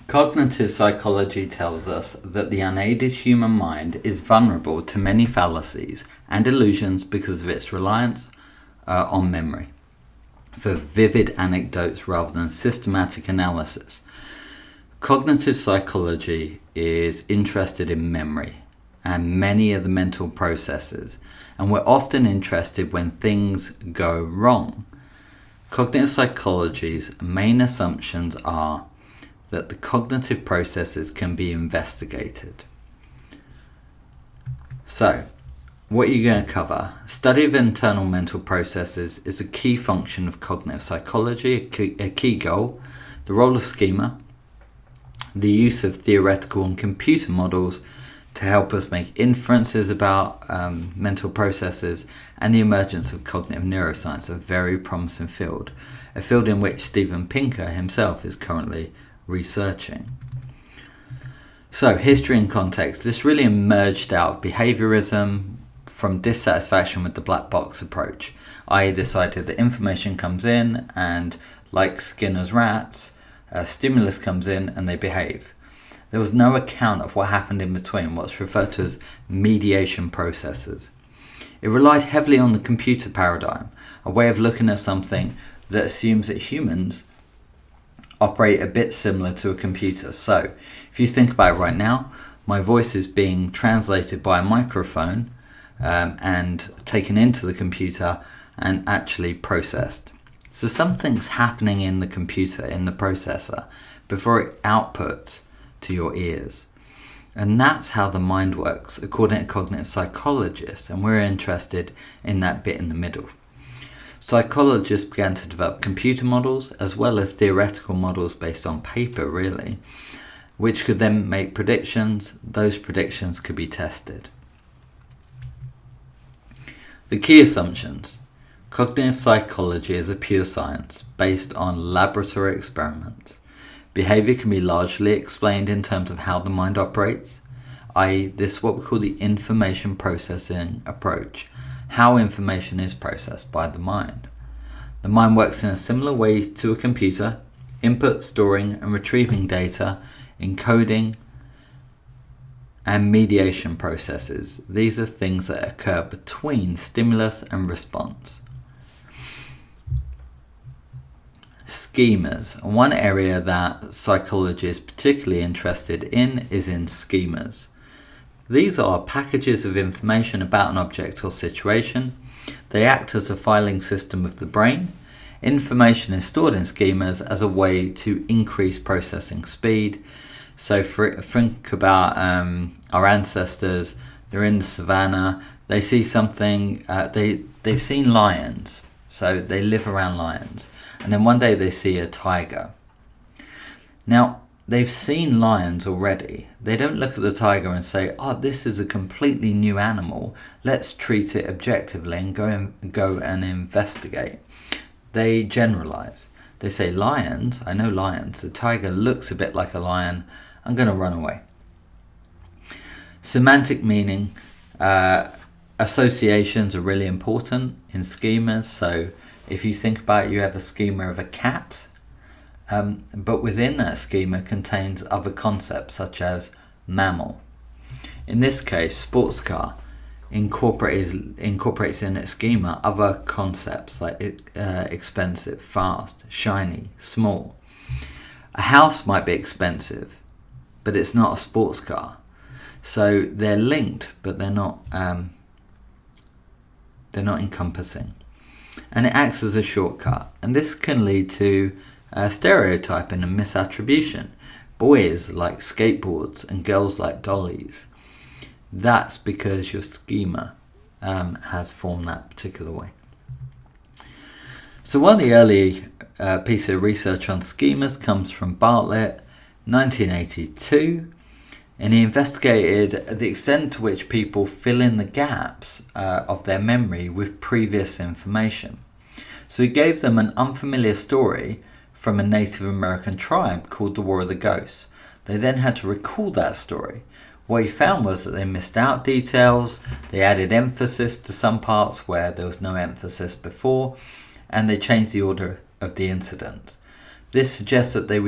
Cognitive psychology tells us that the unaided human mind is vulnerable to many fallacies and illusions because of its reliance on memory for vivid anecdotes rather than systematic analysis. Cognitive psychology is interested in memory and many of the mental processes, and we're often interested when things go wrong. Cognitive psychology's main assumptions are that the cognitive processes can be investigated. So, what you're going to cover: study of internal mental processes is a key function of cognitive psychology, a key goal, the role of schema, the use of theoretical and computer models to help us make inferences about mental processes, and the emergence of cognitive neuroscience, a very promising field, a field in which Steven Pinker himself is currently researching. So, history and context. This really emerged out of behaviorism from dissatisfaction with the black box approach, i.e. this idea that information comes in and, like Skinner's rats, stimulus comes in and they behave. There was no account of what happened in between, what's referred to as mediation processes. It relied heavily on the computer paradigm, a way of looking at something that assumes that humans operate a bit similar to a computer. So, if you think about it right now, my voice is being translated by a microphone and taken into the computer and actually processed. So something's happening in the computer, in the processor, before it outputs to your ears. And that's how the mind works, according to cognitive psychologists, and we're interested in that bit in the middle. Psychologists began to develop computer models as well as theoretical models based on paper, really, which could then make predictions. Those predictions could be tested. The key assumptions. Cognitive psychology is a pure science based on laboratory experiments. Behavior can be largely explained in terms of how the mind operates, i.e. this is what we call the information processing approach, how information is processed by the mind. The mind works in a similar way to a computer: input, storing and retrieving data, encoding and mediation processes. These are things that occur between stimulus and response. Schemas. One area that psychology is particularly interested in is in schemas. These are packages of information about an object or situation. They act as a filing system of the brain. Information is stored in schemas as a way to increase processing speed. So think about our ancestors. They're in the savannah. They see something. They've seen lions, so they live around lions. And then one day they see a tiger. Now, they've seen lions already. They don't look at the tiger and say, "Oh, this is a completely new animal. Let's treat it objectively and go and investigate." They generalize. They say, "Lions, I know lions. The tiger looks a bit like a lion. I'm going to run away." Semantic meaning. Associations are really important in schemas. So if you think about it, you have a schema of a cat, but within that schema contains other concepts such as mammal. In this case, sports car incorporates in its schema other concepts like expensive, fast, shiny, small. A house might be expensive, but it's not a sports car. So they're linked, but they're not encompassing. And it acts as a shortcut. And this can lead to stereotyping and misattribution. Boys like skateboards and girls like dollies. That's because your schema has formed that particular way. So one of the early pieces of research on schemas comes from Bartlett, 1982. And he investigated the extent to which people fill in the gaps of their memory with previous information. So he gave them an unfamiliar story from a Native American tribe called the War of the Ghosts. They then had to recall that story. What he found was that they missed out details, they added emphasis to some parts where there was no emphasis before, and they changed the order of the incident. This suggests that they were